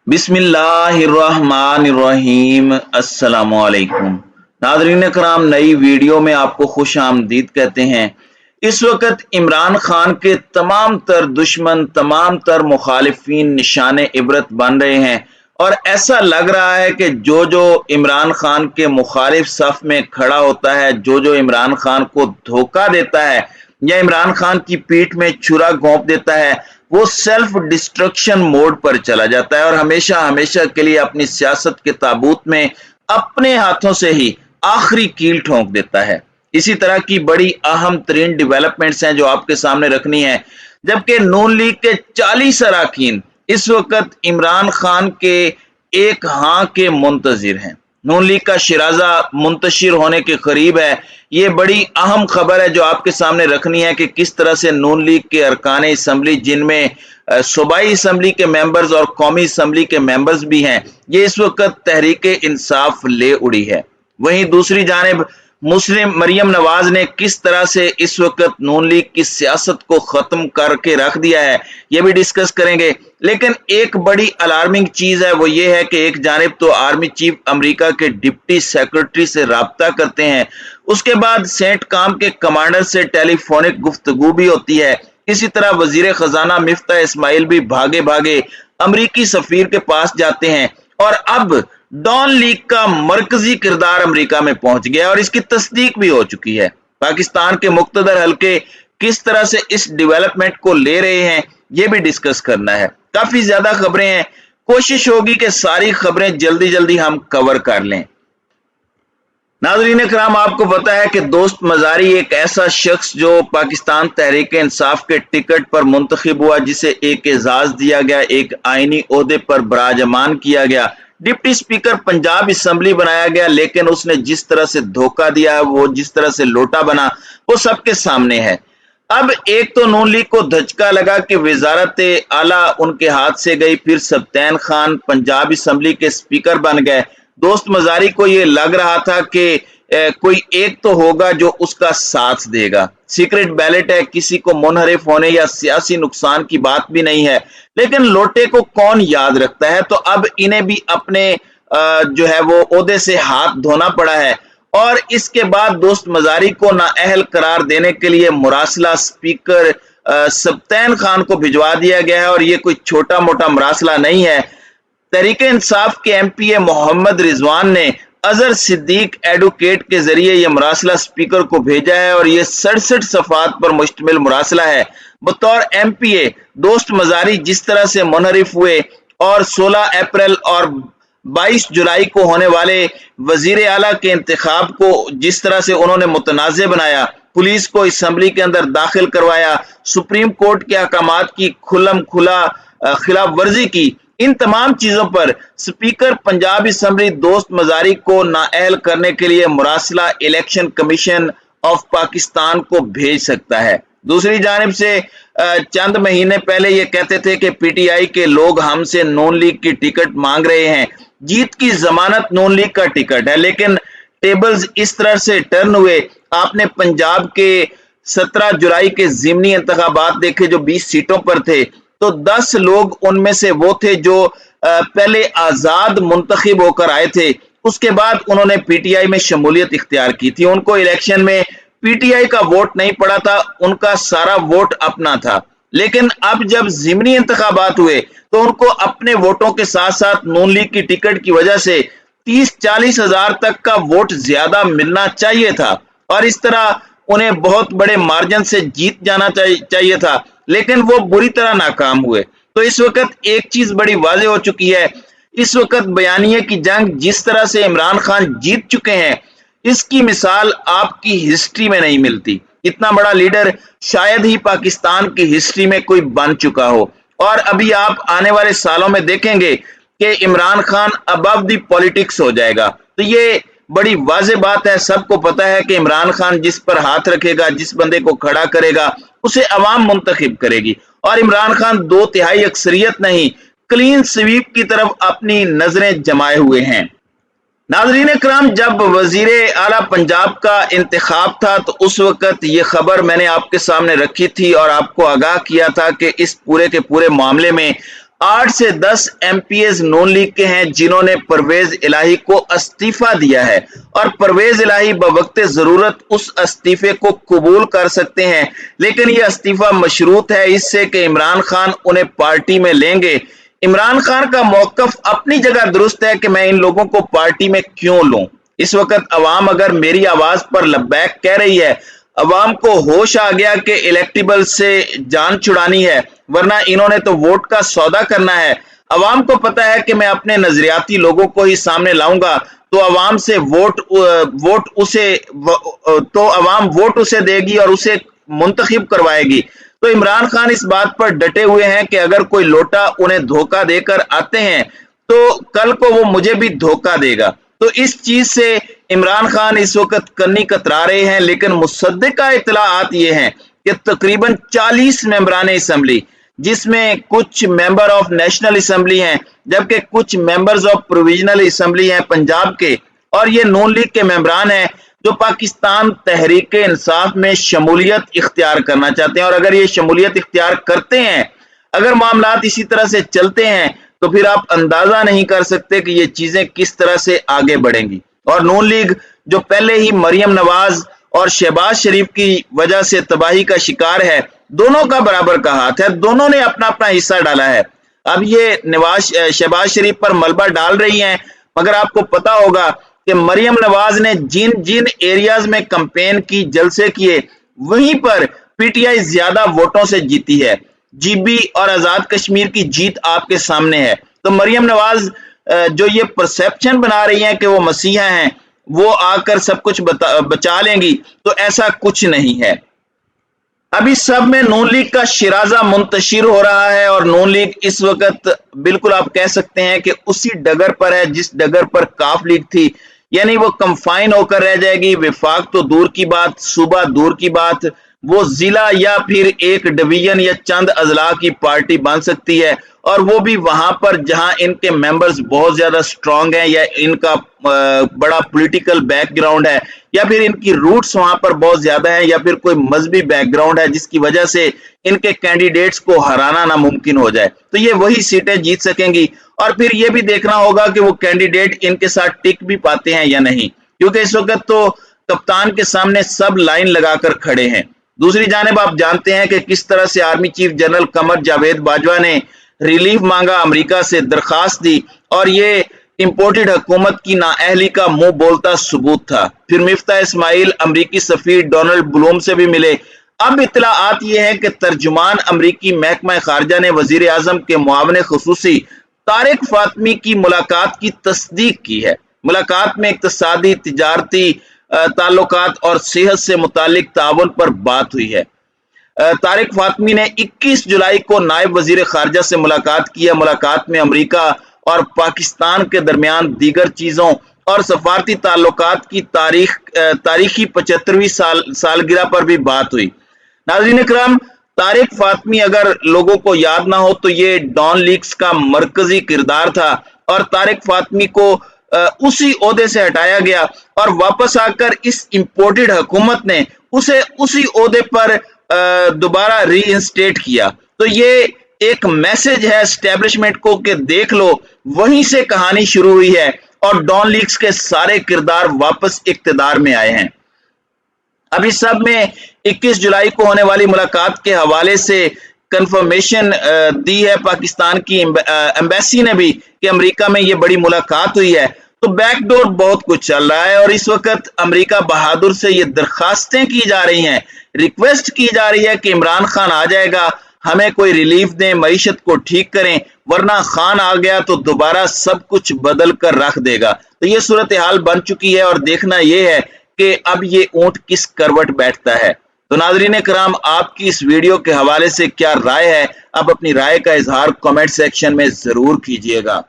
बिस्मिल्लाहिर्रहमानिर्रहीम। अस्सलामुअलैकुम नाज़रीन कराम, नई वीडियो में आपको खुश आमदीद कहते हैं। इस वक्त इमरान खान के तमाम तर दुश्मन, तमाम तर मुखालिफिन निशाने इबरत बन रहे हैं और ऐसा लग रहा है कि जो जो इमरान खान के मुखालिफ सफ में खड़ा होता है, जो जो इमरान खान को धोखा देता है या इमरान खान की पीठ में छुरा घोंप देता है, वो सेल्फ डिस्ट्रक्शन मोड पर चला जाता है और हमेशा हमेशा के लिए अपनी सियासत के ताबूत में अपने हाथों से ही आखिरी कील ठोंक देता है। इसी तरह की बड़ी अहम तरीन डेवलपमेंट्स हैं जो आपके सामने रखनी है। जबकि नून लीग के 40 अरकान इस वक्त इमरान खान के एक हाँ के मुंतजिर हैं। नून लीग का शिराजा मुंतशिर होने के करीब है। ये बड़ी अहम खबर है जो आपके सामने रखनी है कि किस तरह से नून लीग के अरकान असम्बली, जिनमें सूबाई असम्बली के मेंबर्स और कौमी असम्बली के मेंबर्स भी हैं, ये इस वक्त तहरीक इंसाफ ले उड़ी है। वहीं दूसरी जानिब मुस्लिम मरियम नवाज ने किस तरह से इस वक्त नून लीग की सियासत को खत्म करके रख दिया है, ये भी डिस्कस करेंगे। लेकिन एक बड़ी अलार्मिंग चीज है, वो ये है कि एक जानिब तो आर्मी चीफ अमेरिका के डिप्टी सेक्रेटरी से राब्ता करते हैं, उसके बाद सेंट काम के कमांडर से टेलीफोनिक गुफ्तगू भी होती है। इसी तरह वजीर खजाना मिफ्ता इस्माइल भी भागे भागे अमरीकी सफीर के पास जाते हैं और अब डॉन लीग का मरकजी किरदार अमेरिका में पहुंच गया और इसकी तस्दीक भी हो चुकी है। पाकिस्तान के मुक्तदर हल्के किस तरह से इस डेवलपमेंट को ले रहे हैं, ये भी डिस्कस करना है। काफी ज्यादा खबरें हैं, कोशिश होगी कि सारी खबरें जल्दी जल्दी हम कवर कर लें। नाज़रीन कराम, आपको पता है कि दोस्त मजारी एक ऐसा शख्स जो पाकिस्तान तहरीक इंसाफ के टिकट पर मुंतखब हुआ, जिसे एक एजाज दिया गया, एक आईनी ओहदे पर बराजमान किया गया, डिप्टी स्पीकर पंजाब असम्बली बनाया गया, लेकिन उसने जिस तरह से धोखा दिया है, वो जिस तरह से लोटा बना, वो सबके सामने है। अब एक तो नून लीग को धचका लगा कि वजारत आला उनके हाथ से गई, फिर सब्तैन खान पंजाब असम्बली के स्पीकर बन गए। दोस्त मजारी को ये लग रहा था कि कोई एक तो होगा जो उसका साथ देगा। सीक्रेट बैलेट है, किसी को मुनहरिफ होने या सियासी नुकसान की बात भी नहीं है, लेकिन लोटे को कौन याद रखता है। तो अब इन्हें भी अपने जो है वो ओहदे से हाथ धोना पड़ा है और इसके बाद दोस्त मजारी को नाअहल करार देने के लिए मुरासला स्पीकर सब्तैन खान को भिजवा दिया गया है और ये कोई छोटा मोटा मुरासला नहीं है। तहरीक इंसाफ के एमपीए मोहम्मद रिजवान ने अजहर सिद्दीक एडवोकेट के जरिए यह मुरासला स्पीकर को भेजा है और यह 67 सफात पर मुश्तमिल मुरासला है। बतौर एमपीए दोस्त मजारी जिस तरह से मुनहरिफ हुए और 16 अप्रैल और 22 जुलाई को होने वाले वजीर आला के इंतखाब को जिस तरह से उन्होंने मुतनाज़े बनाया, पुलिस को असम्बली के अंदर दाखिल करवाया, सुप्रीम कोर्ट के अहकामात की खुल्लम खुला खिलाफ वर्जी की, इन तमाम चीजों पर स्पीकर पंजाब असम्बली दोस्त मजारी को नाअहल करने के लिए मुरासला इलेक्शन कमीशन ऑफ पाकिस्तान को भेज सकता है। दूसरी जानिब से चंद महीने पहले ये कहते थे कि पीटीआई के लोग हमसे नून लीग की टिकट मांग रहे हैं, जीत की जमानत नून लीग का टिकट है, लेकिन टेबल्स इस तरह से टर्न हुए। आपने पंजाब के 17 जुलाई के ज़िमनी इंतखाबात देखे जो 20 सीटों पर थे, तो 10 लोग उनमें से वो थे जो पहले आजाद मुंतखब होकर आए थे, उसके बाद उन्होंने पीटीआई में शमूलियत इख्तियार की थी। उनको इलेक्शन में पीटीआई का वोट नहीं पड़ा था, उनका सारा वोट अपना था। लेकिन अब जब ज़िमनी इंतखाबात हुए तो उनको अपने वोटों के साथ साथ नून लीग की टिकट की वजह से 30-40 हजार तक का वोट ज्यादा मिलना चाहिए था और इस तरह उन्हें बहुत बड़े मार्जिन से जीत जाना चाहिए था, लेकिन वो बुरी तरह नाकाम हुए। तो इस वक्त एक चीज बड़ी वाज़ेह हो चुकी है, इस वक्त बयानिए की जंग जिस तरह से इमरान खान जीत चुके हैं, इसकी मिसाल आपकी हिस्ट्री में नहीं मिलती। इतना बड़ा लीडर शायद ही पाकिस्तान की हिस्ट्री में कोई बन चुका हो और अभी आप आने वाले सालों में देखेंगे कि इमरान खान अबव दी पॉलिटिक्स हो जाएगा। तो ये बड़ी वाज़ेह बात है, सबको पता है कि इमरान खान जिस पर हाथ रखेगा, जिस बंदे को खड़ा करेगा, उसे अवाम मुंतखब करेगी और इमरान खान 2/3 अक्सरियत नहीं, क्लीन स्वीप की तरफ अपनी नजरें जमाए हुए हैं। नाज़रीन कराम, जब वजीर आला पंजाब का इंतखाब था तो उस वक्त ये खबर मैंने आपके सामने रखी थी और आपको आगाह किया था कि इस पूरे के पूरे मामले में 8 से 10 MPs नून लीग के हैं जिन्होंने परवेज इलाही को इस्तीफा दिया है और परवेज इलाही बवक्त जरूरत उस इस्तीफे को कबूल कर सकते हैं, लेकिन यह इस्तीफा मशरूत है इससे कि इमरान खान उन्हें पार्टी में लेंगे। इमरान खान का मौकफ अपनी जगह दुरुस्त है कि मैं इन लोगों को पार्टी में क्यों लूं। इस वक्त अवाम अगर मेरी आवाज पर लब्बैक कह रही है, अवाम को होश आ गया कि इलेक्टेबल से जान छुड़ानी है, वरना इन्होंने तो वोट का सौदा करना है। अवाम को पता है कि मैं अपने नजरियाती लोगों को ही सामने लाऊंगा तो अवाम से अवाम वोट उसे देगी और उसे मुंतखब करवाएगी। तो इमरान खान इस बात पर डटे हुए हैं कि अगर कोई लोटा उन्हें धोखा देकर आते हैं तो कल को वो मुझे भी धोखा देगा। तो इस चीज से इमरान खान इस वक्त कन्नी कतरा रहे हैं, लेकिन मुसद्दिका इत्तलाआत ये हैं कि तकरीबन 40 मेंबरान असम्बली, जिसमें कुछ मेंबर ऑफ नेशनल असम्बली हैं जबकि कुछ मेंबर्स ऑफ प्रोविजनल असम्बली हैं पंजाब के, और ये नून लीग के मेंबरान हैं जो पाकिस्तान तहरीक इंसाफ में शमूलियत इख्तियार करना चाहते हैं। और अगर ये शमूलियत इख्तियार करते हैं, अगर मामलात इसी तरह से चलते हैं, तो फिर आप अंदाजा नहीं कर सकते कि ये चीजें किस तरह से आगे बढ़ेंगी। और नून लीग जो पहले ही मरियम नवाज और शहबाज शरीफ की वजह से तबाही का शिकार है, दोनों का बराबर का हाथ है, दोनों ने अपना अपना हिस्सा डाला है। अब ये शहबाज शरीफ पर मलबा डाल रही हैं, मगर आपको पता होगा कि मरियम नवाज ने जिन जिन एरियाज में कैंपेन की, जलसे किए, वहीं पर पीटीआई ज्यादा वोटों से जीती है। जीबी और आजाद कश्मीर की जीत आपके सामने है। तो मरियम नवाज जो ये परसेप्शन बना रही हैं कि वो मसीहा हैं, वो आकर सब कुछ बचा लेंगी, तो ऐसा कुछ नहीं है। अभी सब में नून लीग का शिराजा मुंतशिर हो रहा है और नून लीग इस वक्त बिल्कुल आप कह सकते हैं कि उसी डगर पर है जिस डगर पर काफ लीग थी, यानी वो कंफाइन होकर रह जाएगी। विफाक तो दूर की बात, सूबा दूर की बात, वो जिला या फिर एक डिवीजन या चंद अजला की पार्टी बन सकती है, और वो भी वहां पर जहां इनके मेंबर्स बहुत ज्यादा स्ट्रांग हैं या इनका बड़ा पॉलिटिकल बैकग्राउंड है, या फिर इनकी रूट्स वहां पर बहुत ज्यादा है, या फिर कोई मजहबी बैकग्राउंड है जिसकी वजह से इनके कैंडिडेट्स को हराना नामुमकिन हो जाए। तो ये वही सीटें जीत सकेंगी। और फिर ये भी देखना होगा कि वो कैंडिडेट इनके साथ टिक भी पाते हैं या नहीं, क्योंकि इस वक्त तो कप्तान के सामने सब लाइन लगाकर खड़े हैं। दूसरी जानिब आप जानते हैं कि किस तरह से army chief general Qamar Javed Bajwa ने रिलीफ मांगा, अमेरिका से दरखास्त दी, और ये इंपोर्टेड हुकूमत की नाअहली का मुंह बोलता सबूत था। फिर मिफ्ता इस्माइल अमरीकी सफीर डोनाल्ड ब्लूम से भी मिले। अब इत्तलाआत ये है कि तर्जुमान अमरीकी महकमा खारजा ने वजीर आजम के मुआवने खुसूसी तारिक फातमी की मुलाकात की तस्दीक की है। मुलाकात में इक्तिसादी, तिजारती ताल्लुकात और सेहत से मुतालिक ताउन पर बात हुई है। तारिक फातमी ने 21 जुलाई को नायब वजीर खारजा से मुलाकात की है। मुलाकात में अमेरिका और पाकिस्तान के दरमियान दीगर चीजों और सफारती ताल्लुकात की तारीखी 75वीं सालगिरह पर भी बात हुई। नाज़रीन इकराम, तारिक फातमी अगर लोगों को याद ना हो तो ये डॉन लीग्स का मरकजी किरदार था, और तारिक फातमी को उसी ओहदे से हटाया गया और वापस आकर इस इंपोर्टेड हुकूमत ने उसे उसी ओहदे पर दोबारा रीइंस्टेट किया। तो ये एक मैसेज है एस्टेब्लिशमेंट को कि देख लो, वहीं से कहानी शुरू हुई है और डॉन लीग्स के सारे किरदार वापस इक्तदार में आए हैं। अभी सब में 21 जुलाई को होने वाली मुलाकात के हवाले से कंफर्मेशन दी है पाकिस्तान की एम्बेसी ने भी कि अमेरिका में ये बड़ी मुलाकात हुई है। तो बैकडोर बहुत कुछ चल रहा है और इस वक्त अमेरिका बहादुर से ये दरखास्तें की जा रही हैं, रिक्वेस्ट की जा रही है कि इमरान खान आ जाएगा, हमें कोई रिलीफ दें, मईशत को ठीक करें, वरना खान आ गया तो दोबारा सब कुछ बदल कर रख देगा। तो ये सूरत हाल बन चुकी है और देखना यह है कि अब ये ऊंट किस करवट बैठता है। तो नाज़रीन कराम, आपकी इस वीडियो के हवाले से क्या राय है? आप अपनी राय का इजहार कमेंट सेक्शन में जरूर कीजिएगा।